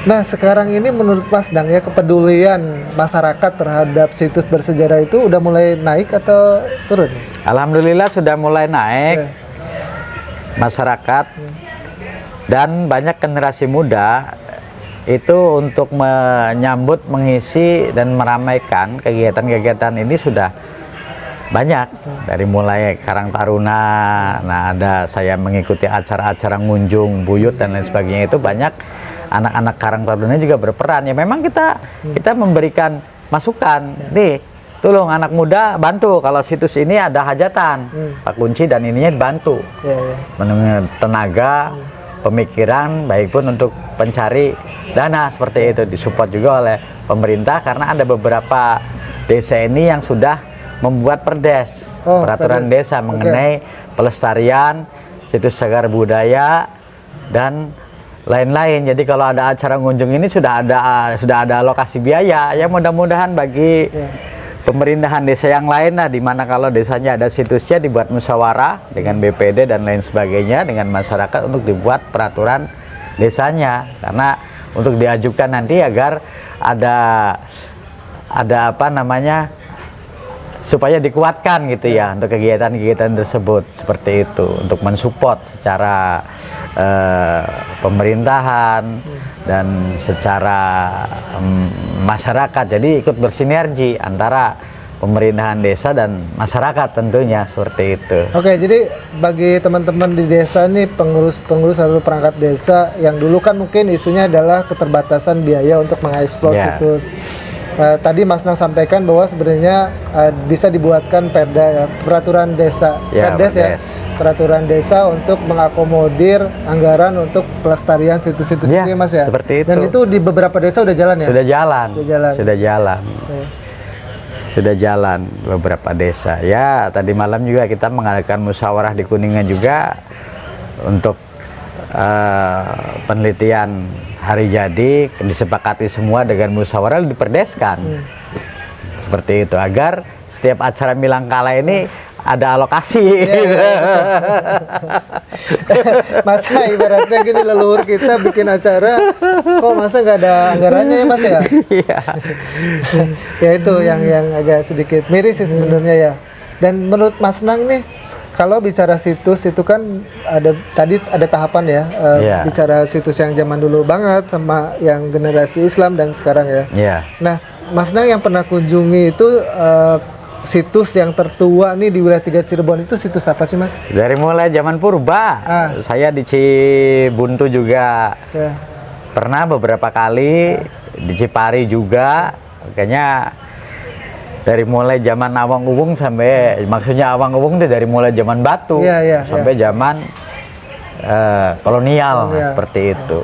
Nah, sekarang ini menurut Mas Dang ya, kepedulian masyarakat terhadap situs bersejarah itu udah mulai naik atau turun? Alhamdulillah sudah mulai naik masyarakat dan banyak generasi muda itu untuk menyambut, mengisi dan meramaikan kegiatan-kegiatan ini sudah banyak, dari mulai Karang Taruna. Nah, ada saya mengikuti acara-acara ngunjung buyut dan lain sebagainya, itu banyak anak-anak Karang Taruna juga berperan. Ya memang kita memberikan masukan, nih tolong anak muda bantu kalau situs ini ada hajatan, Pak Kunci dan ininya dibantu, menurut tenaga, pemikiran, baik pun untuk pencari dana seperti itu, disupport juga oleh pemerintah karena ada beberapa desa ini yang sudah membuat perdes, peraturan desa mengenai pelestarian situs cagar budaya dan lain-lain. Jadi kalau ada acara ngunjung ini sudah ada alokasi biaya. Ya mudah-mudahan bagi pemerintahan desa yang lain lah, dimana kalau desanya ada situsnya dibuat musyawarah dengan BPD dan lain sebagainya dengan masyarakat untuk dibuat peraturan desanya, karena untuk diajukan nanti agar ada apa namanya, supaya dikuatkan gitu ya untuk kegiatan-kegiatan tersebut, seperti itu, untuk mensupport secara pemerintahan dan secara masyarakat. Jadi ikut bersinergi antara pemerintahan desa dan masyarakat tentunya, seperti itu. Oke, jadi bagi teman-teman di desa nih, pengurus atau perangkat desa yang dulu kan mungkin isunya adalah keterbatasan biaya untuk mengeksplor situs. Tadi Mas Nang sampaikan bahwa sebenarnya bisa dibuatkan perda ya, peraturan desa, perdes ya, peraturan desa untuk mengakomodir anggaran untuk pelestarian situs-situs itu ya Mas ya. Seperti itu. Dan itu di beberapa desa udah jalan ya? Sudah jalan. Sudah jalan. Sudah jalan beberapa desa. Ya, tadi malam juga kita mengadakan musyawarah di Kuningan juga untuk penelitian hari jadi, disepakati semua dengan musyawarah diperdeskan. Seperti itu, agar setiap acara Milangkala ini ada alokasi. Masa ibaratnya gini, leluhur kita bikin acara kok masa nggak ada anggarannya ya Mas ya? Ya itu yang agak sedikit miris sih sebenarnya ya. Dan menurut Mas Nang nih, kalau bicara situs itu kan tadi ada tahapan ya, bicara situs yang zaman dulu banget sama yang generasi Islam dan sekarang ya. Nah, Mas Nang yang pernah kunjungi itu situs yang tertua nih di wilayah 3 Cirebon itu situs apa sih Mas? Dari mulai zaman purba, saya di Cibuntu juga pernah beberapa kali, di Cipari juga, kayaknya dari mulai zaman Awang Uwung sampai, maksudnya Awang Uwung itu dari mulai zaman Batu sampai zaman kolonial, seperti itu.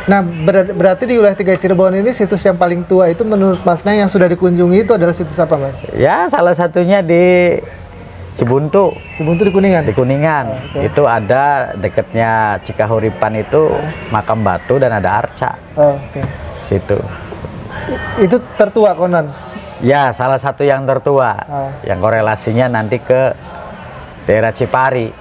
Nah, berarti di wilayah 3 Cirebon ini situs yang paling tua itu menurut Mas Nang yang sudah dikunjungi itu adalah situs apa Mas? Ya, salah satunya di Cibuntu. Cibuntu di Kuningan? Di Kuningan. Itu ada dekatnya Cikahuripan itu makam batu dan ada arca. Situ. Itu tertua konon? Ya, salah satu yang tertua, yang korelasinya nanti ke daerah Cipari.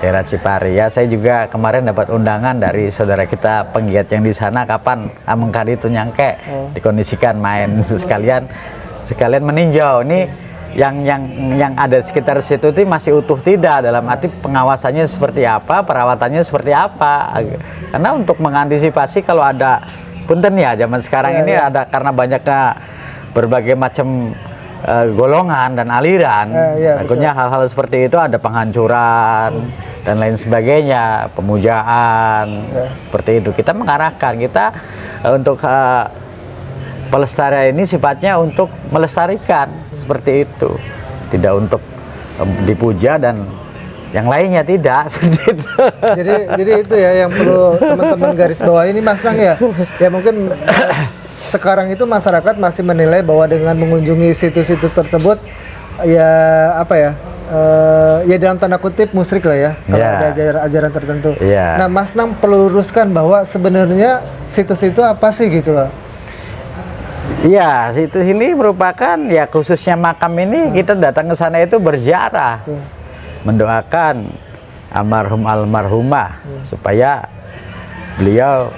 Daerah Cipari. Ya, saya juga kemarin dapat undangan dari saudara kita penggiat yang di sana, kapan Amengkadi itu nyangke dikondisikan main sekalian meninjau. Ini yang ada sekitar situ itu masih utuh tidak, dalam arti pengawasannya seperti apa, perawatannya seperti apa. Karena untuk mengantisipasi kalau ada punten ya zaman sekarang ini ada, karena banyaknya berbagai macam golongan dan aliran, akhirnya hal-hal seperti itu ada penghancuran dan lain sebagainya, pemujaan, seperti itu. Kita mengarahkan, kita untuk pelestarian ini sifatnya untuk melestarikan, seperti itu, tidak untuk dipuja dan yang lainnya tidak. Jadi itu ya yang perlu teman-teman garis bawah ini Mas Nang ya. Ya mungkin sekarang itu masyarakat masih menilai bahwa dengan mengunjungi situs-situs tersebut ya apa ya, ya dalam tanda kutip musyrik lah ya, kalau ada ajaran tertentu. Nah, Mas Nang perlu luruskan bahwa sebenarnya situs itu apa sih gitu loh. Iya, situs ini merupakan ya, khususnya makam ini kita datang ke sana itu berziarah, mendoakan almarhumah supaya beliau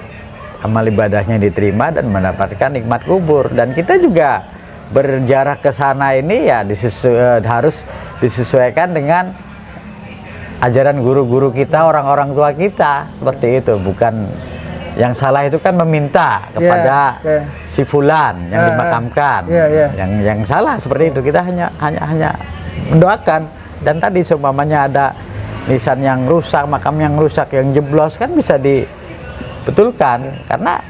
amal ibadahnya diterima dan mendapatkan nikmat kubur. Dan kita juga berjarak ke sana ini ya harus disesuaikan dengan ajaran guru-guru kita, orang-orang tua kita, seperti itu. Bukan yang salah itu kan meminta kepada si fulan yang dimakamkan. Yang salah seperti itu, kita hanya mendoakan. Dan tadi seumpamanya ada nisan yang rusak, makam yang rusak, yang jeblos, kan bisa dibetulkan. Karena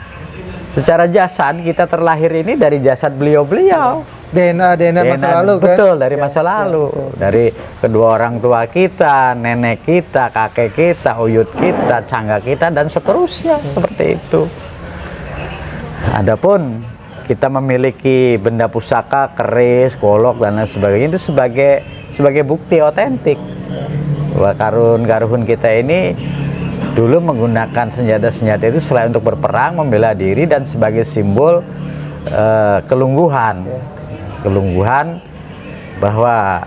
secara jasad kita terlahir ini dari jasad beliau-beliau. DNA masa lalu kan? Betul, dari masa lalu. Dari kedua orang tua kita, nenek kita, kakek kita, uyut kita, cangga kita, dan seterusnya. Seperti itu. Adapun kita memiliki benda pusaka, keris, golok, dan lain sebagainya, itu sebagai bukti otentik bahwa karun-karun kita ini dulu menggunakan senjata-senjata itu selain untuk berperang, membela diri, dan sebagai simbol kelungguhan bahwa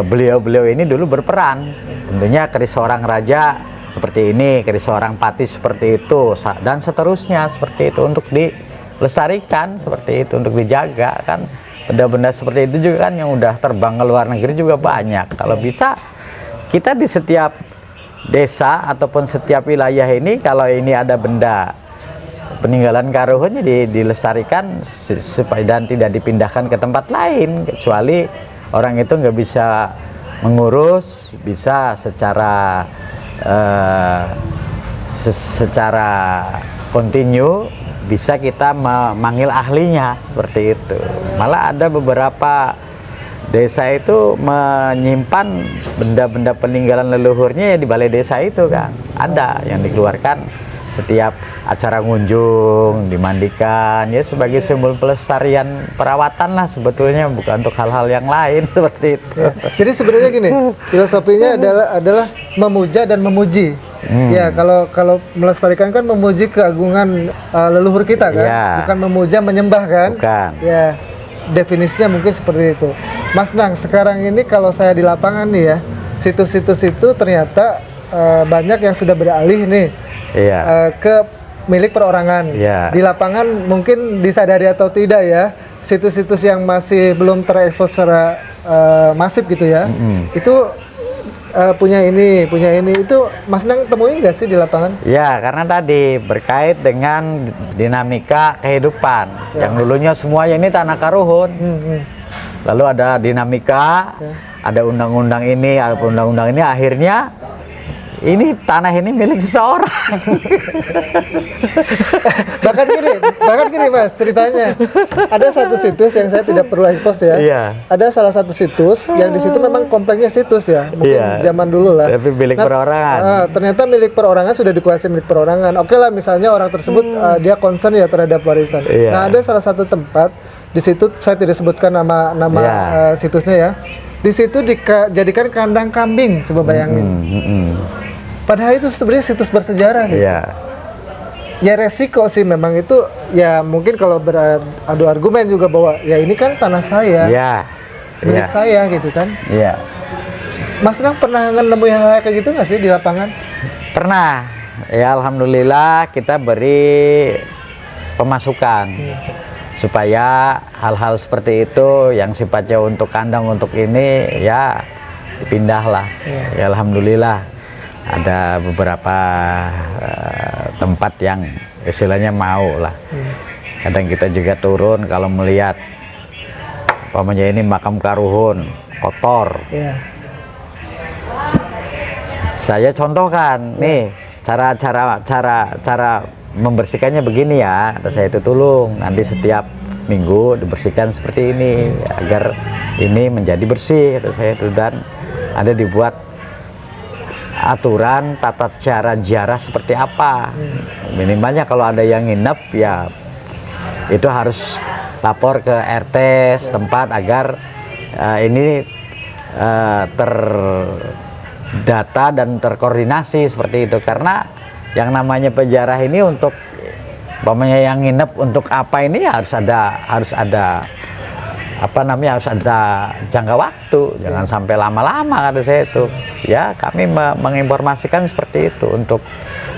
beliau-beliau ini dulu berperan. Tentunya keris seorang raja seperti ini, keris seorang patih seperti itu, dan seterusnya seperti itu, untuk dilestarikan, seperti itu, untuk dijaga. Kan benda-benda seperti itu juga kan yang udah terbang ke luar negeri juga banyak. Kalau bisa kita di setiap desa ataupun setiap wilayah ini, kalau ini ada benda peninggalan karuhunnya dilestarikan supaya dan tidak dipindahkan ke tempat lain, kecuali orang itu nggak bisa mengurus, bisa secara kontinu, bisa kita memanggil ahlinya, seperti itu. Malah ada beberapa desa itu menyimpan benda-benda peninggalan leluhurnya di balai desa itu kan, ada yang dikeluarkan setiap acara ngunjung, dimandikan, ya sebagai simbol pelestarian perawatan lah sebetulnya, bukan untuk hal-hal yang lain, seperti itu. Jadi sebenarnya gini, filosofinya adalah memuja dan memuji. Ya, kalau melestarikan kan memuji keagungan leluhur kita kan, bukan memuja menyembah kan? Bukan. Ya, definisinya mungkin seperti itu. Mas Nang, sekarang ini kalau saya di lapangan nih ya, situs-situs itu ternyata banyak yang sudah beralih nih ke milik perorangan. Di lapangan mungkin disadari atau tidak ya, situs-situs yang masih belum terekspos secara masif gitu ya, itu punya ini itu Mas Nang temuin nggak sih di lapangan? Ya, karena tadi berkait dengan dinamika kehidupan yang dulunya semuanya ini tanah karuhun, lalu ada dinamika, ada undang-undang ini, ada undang-undang ini, akhirnya ini tanah ini milik seseorang. bahkan gini Mas, ceritanya ada satu situs yang saya tidak perlu expose ya. Ada salah satu situs yang di situ memang kompleknya situs ya, mungkin zaman dulu lah. Tapi milik perorangan. Ternyata milik perorangan, sudah dikuasai milik perorangan. Oke lah, misalnya orang tersebut dia concern ya terhadap warisan. Nah, ada salah satu tempat di situ, saya tidak sebutkan nama situsnya ya. Di situ dijadikan kandang kambing, coba bayangin. Padahal itu sebenarnya situs bersejarah gitu. Ya resiko sih memang itu, ya mungkin kalau beradu argumen juga bahwa ya ini kan tanah saya, milik saya gitu kan. Mas Nang pernah nemuin hal kayak gitu nggak sih di lapangan? Pernah. Ya alhamdulillah kita beri pemasukan supaya hal-hal seperti itu yang sifatnya untuk kandang, untuk ini ya dipindahlah. Ya alhamdulillah. Ada beberapa tempat yang istilahnya mau lah. Kadang kita juga turun kalau melihat umpamanya ini makam karuhun kotor. Saya contohkan nih cara membersihkannya begini ya. Atau saya itu tolong nanti setiap minggu dibersihkan seperti ini agar ini menjadi bersih. Atau saya itu, dan ada dibuat aturan tata cara ziarah seperti apa. Minimalnya kalau ada yang nginep ya itu harus lapor ke RT setempat agar ini terdata dan terkoordinasi seperti itu. Karena yang namanya peziarah ini untuk umpamanya yang nginep untuk apa ini ya harus ada apa namanya, harus ada jangka waktu, jangan sampai lama-lama kata saya itu. Ya, kami menginformasikan seperti itu untuk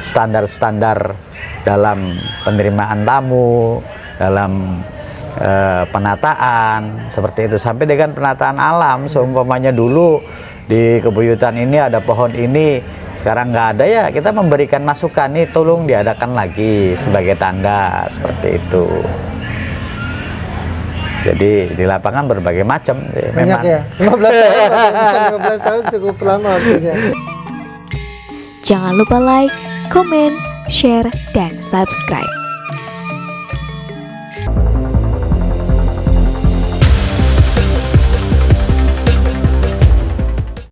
standar-standar dalam penerimaan tamu, dalam penataan seperti itu, sampai dengan penataan alam. Seumpamanya dulu di Kebuyutan ini ada pohon ini, sekarang nggak ada, ya kita memberikan masukan nih, tolong diadakan lagi sebagai tanda seperti itu. Jadi di lapangan berbagai macam. Banyak memang. ya, 15 tahun, 15 tahun cukup lama waktunya. Jangan lupa like, komen, share, dan subscribe.